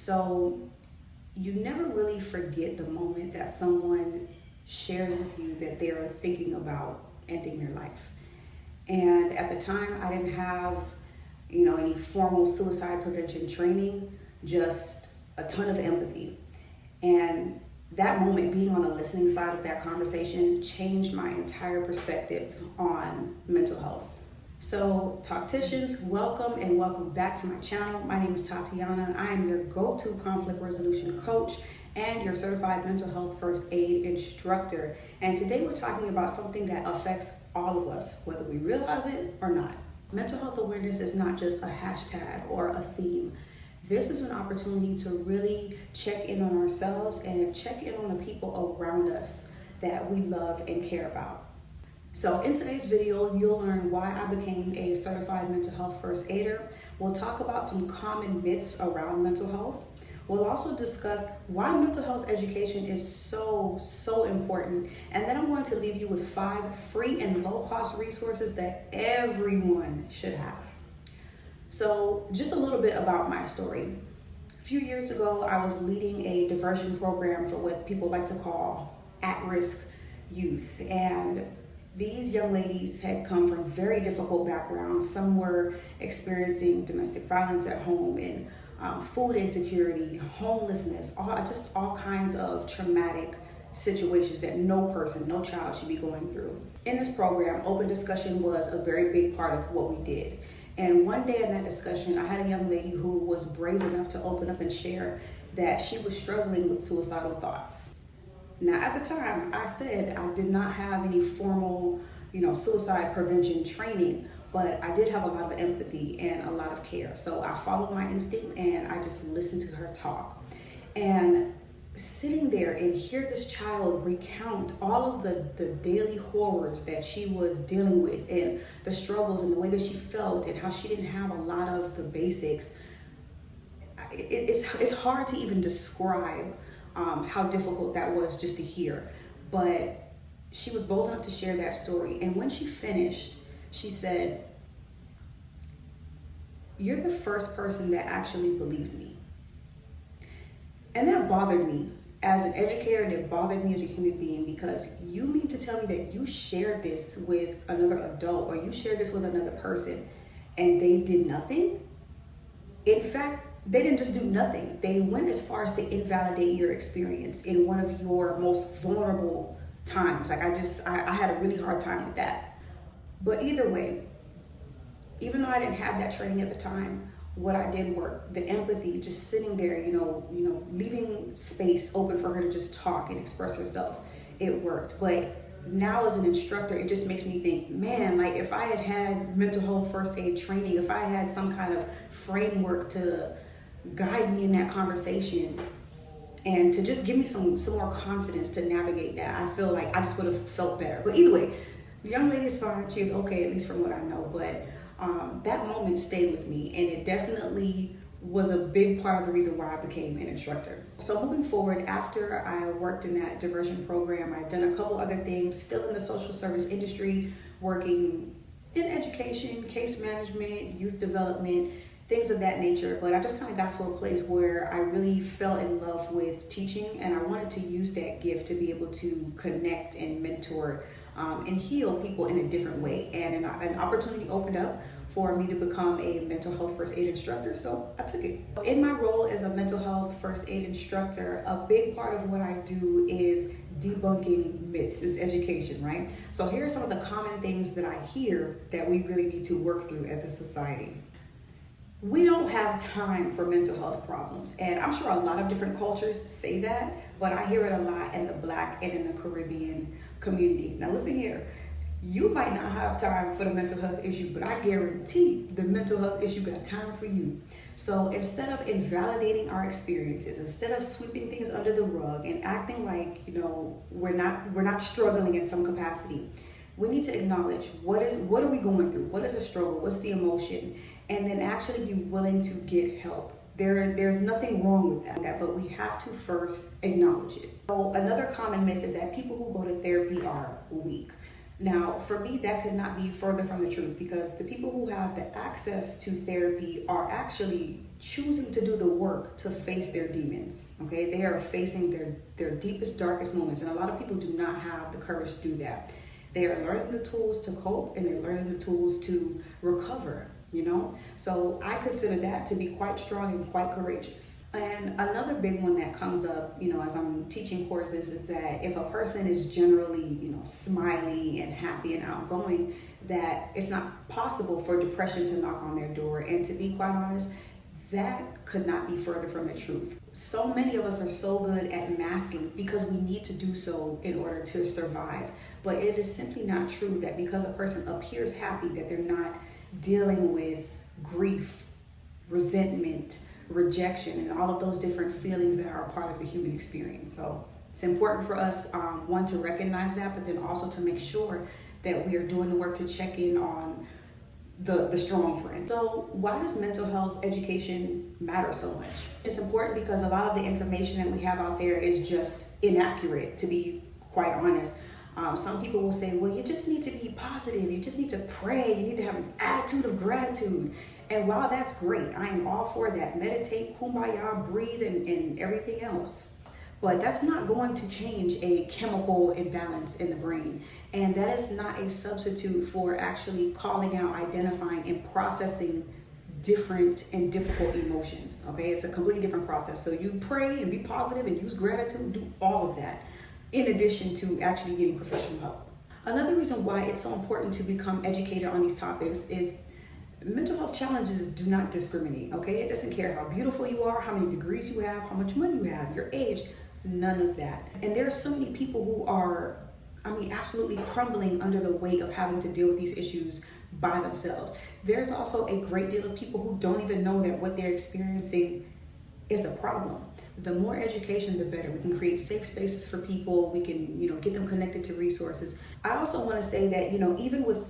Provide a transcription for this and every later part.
So you never really forget the moment that someone shares with you that they are thinking about ending their life. And at the time, I didn't have, any formal suicide prevention training, just a ton of empathy. And that moment, being on the listening side of that conversation, changed my entire perspective on mental health. So, Talkticians, welcome and welcome back to my channel. My name is Tatiana. I am your go-to conflict resolution coach and your certified mental health first aid instructor. And today we're talking about something that affects all of us, whether we realize it or not. Mental health awareness is not just a hashtag or a theme. This is an opportunity to really check in on ourselves and check in on the people around us that we love and care about. So in today's video, you'll learn why I became a certified mental health first aider. We'll talk about some common myths around mental health. We'll also discuss why mental health education is so important. And then I'm going to leave you with 5 free and low-cost resources that everyone should have. So just a little bit about my story. A few years ago, I was leading a diversion program for what people like to call at-risk youth. And these young ladies had come from very difficult backgrounds. Some were experiencing domestic violence at home and food insecurity, homelessness, all kinds of traumatic situations that no child should be going through. In this program, open discussion was a very big part of what we did. And one day in that discussion, I had a young lady who was brave enough to open up and share that she was struggling with suicidal thoughts. Now, at the time, I said I did not have any formal, suicide prevention training, but I did have a lot of empathy and a lot of care. So I followed my instinct and I just listened to her talk. And sitting there and hear this child recount all of the daily horrors that she was dealing with and the struggles and the way that she felt and how she didn't have a lot of the basics, it's hard to even describe how difficult that was just to hear. But she was bold enough to share that story. And when she finished, she said, "You're the first person that actually believed me." And that bothered me as an educator, and it bothered me as a human being, because you mean to tell me that you shared this with another adult or you shared this with another person and they did nothing? In fact, they didn't just do nothing. They went as far as to invalidate your experience in one of your most vulnerable times. I had a really hard time with that. But either way, even though I didn't have that training at the time, what I did work. The empathy, just sitting there, leaving space open for her to just talk and express herself, it worked. But now as an instructor, it just makes me think, man, like if I had had mental health first aid training, if I had some kind of framework to guide me in that conversation and to just give me some more confidence to navigate that, I feel like I just would have felt better. But either way, the young lady is fine. She is okay, at least from what I know. But that moment stayed with me, and it definitely was a big part of the reason why I became an instructor. So moving forward, after I worked in that diversion program, I'd done a couple other things, still in the social service industry, working in education, case management, youth development, things of that nature. But I just kind of got to a place where I really fell in love with teaching, and I wanted to use that gift to be able to connect and mentor and heal people in a different way. And an opportunity opened up for me to become a mental health first aid instructor, so I took it. In my role as a mental health first aid instructor, a big part of what I do is debunking myths, is education, right? So here are some of the common things that I hear that we really need to work through as a society. We don't have time for mental health problems. And I'm sure a lot of different cultures say that, but I hear it a lot in the Black and in the Caribbean community. Now listen here, you might not have time for the mental health issue, but I guarantee the mental health issue got time for you. So instead of invalidating our experiences, instead of sweeping things under the rug and acting like, we're not struggling in some capacity, we need to acknowledge what are we going through? What is the struggle? What's the emotion? And then actually be willing to get help. There's nothing wrong with that, but we have to first acknowledge it. So another common myth is that people who go to therapy are weak. Now, for me, that could not be further from the truth, because the people who have the access to therapy are actually choosing to do the work to face their demons. Okay, they are facing their deepest, darkest moments, and a lot of people do not have the courage to do that. They are learning the tools to cope, and they're learning the tools to recover, So I consider that to be quite strong and quite courageous. And another big one that comes up, as I'm teaching courses, is that if a person is generally, smiley and happy and outgoing, that it's not possible for depression to knock on their door. And to be quite honest, that could not be further from the truth. So many of us are so good at masking because we need to do so in order to survive. But it is simply not true that because a person appears happy that they're not dealing with grief, resentment, rejection, and all of those different feelings that are a part of the human experience. So it's important for us, one, to recognize that, but then also to make sure that we are doing the work to check in on the strong friend. So why does mental health education matter so much? It's important because a lot of the information that we have out there is just inaccurate, to be quite honest. Some people will say, well, you just need to be positive. You just need to pray. You need to have an attitude of gratitude. And while that's great, I am all for that. Meditate, kumbaya, breathe, and everything else. But that's not going to change a chemical imbalance in the brain. And that is not a substitute for actually calling out, identifying, and processing different and difficult emotions. Okay, it's a completely different process. So you pray and be positive and use gratitude, do all of that, in addition to actually getting professional help. Another reason why it's so important to become educated on these topics is mental health challenges do not discriminate. Okay, it doesn't care how beautiful you are, how many degrees you have, how much money you have, your age, none of that. And there are so many people who are, absolutely crumbling under the weight of having to deal with these issues by themselves. There's also a great deal of people who don't even know that what they're experiencing is a problem. The more education, the better. We can create safe spaces for people. We can, get them connected to resources. I also want to say that, even with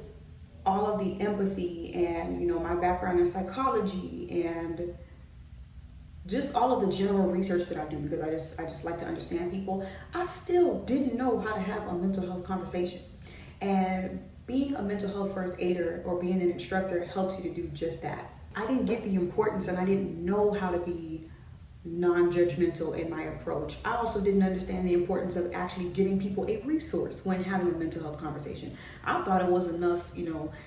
all of the empathy and, my background in psychology and just all of the general research that I do, because I just like to understand people, I still didn't know how to have a mental health conversation. And being a mental health first aider or being an instructor helps you to do just that. I didn't get the importance, and I didn't know how to be non-judgmental in my approach. I also didn't understand the importance of actually giving people a resource when having a mental health conversation. I thought it was enough,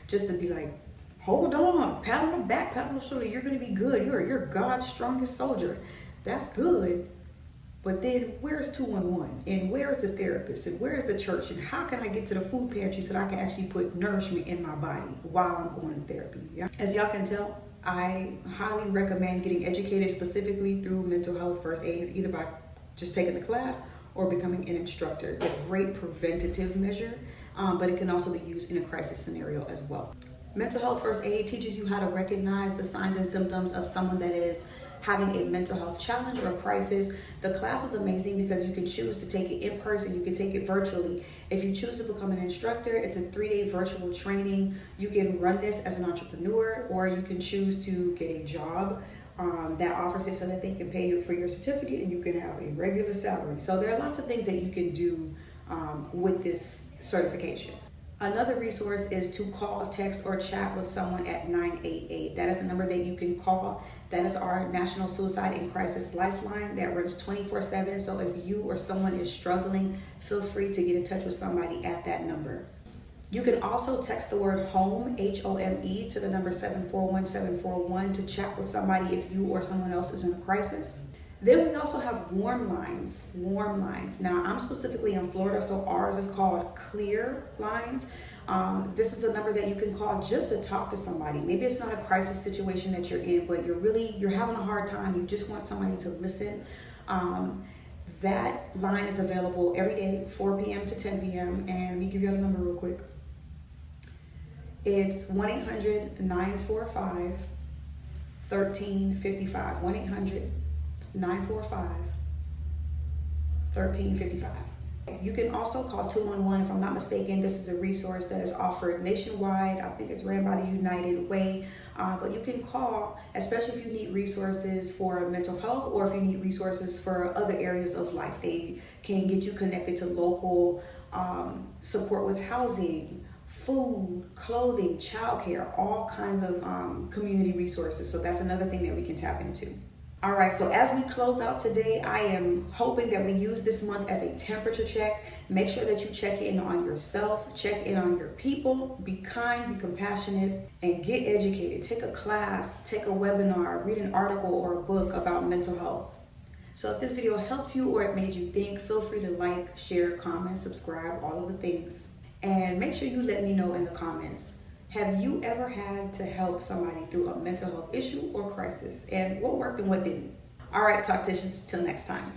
just to be like, hold on, pat on the back, pat on the shoulder, you're going to be good. You're God's strongest soldier. That's good. But then where's 211? And where's the therapist? And where's the church? And how can I get to the food pantry so that I can actually put nourishment in my body while I'm going to therapy? Yeah? As y'all can tell, I highly recommend getting educated specifically through mental health first aid, either by just taking the class or becoming an instructor. It's a great preventative measure, but it can also be used in a crisis scenario as well. Mental health first aid teaches you how to recognize the signs and symptoms of someone that is having a mental health challenge or a crisis. The class is amazing because you can choose to take it in person, you can take it virtually. If you choose to become an instructor, it's a 3-day virtual training. You can run this as an entrepreneur, or you can choose to get a job that offers it so that they can pay you for your certificate and you can have a regular salary. So there are lots of things that you can do with this certification. Another resource is to call, text, or chat with someone at 988. That is a number that you can call. That is our National Suicide and Crisis Lifeline that runs 24/7. So if you or someone is struggling, feel free to get in touch with somebody at that number. You can also text the word HOME, HOME, to the number 741-741 to chat with somebody if you or someone else is in a crisis. Then we also have warm lines. Now, I'm specifically in Florida, so ours is called Clear Lines. This is a number that you can call just to talk to somebody. Maybe it's not a crisis situation that you're in, but you're having a hard time. You just want somebody to listen. That line is available every day, 4 p.m. to 10 p.m. And let me give you the number real quick. It's 1-800-945-1355. 1-800-945-1355. You can also call 211 if I'm not mistaken. This is a resource that is offered nationwide. I think it's ran by the United Way. But you can call, especially if you need resources for mental health or if you need resources for other areas of life. They can get you connected to local support with housing, food, clothing, childcare, all kinds of community resources. So that's another thing that we can tap into. All right, so as we close out today, I am hoping that we use this month as a temperature check. Make sure that you check in on yourself, check in on your people, be kind, be compassionate, and get educated. Take a class, take a webinar, read an article or a book about mental health. So if this video helped you or it made you think, feel free to like, share, comment, subscribe, all of the things. And make sure you let me know in the comments, have you ever had to help somebody through a mental health issue or crisis? And what worked and what didn't? All right, Talkticians, till next time.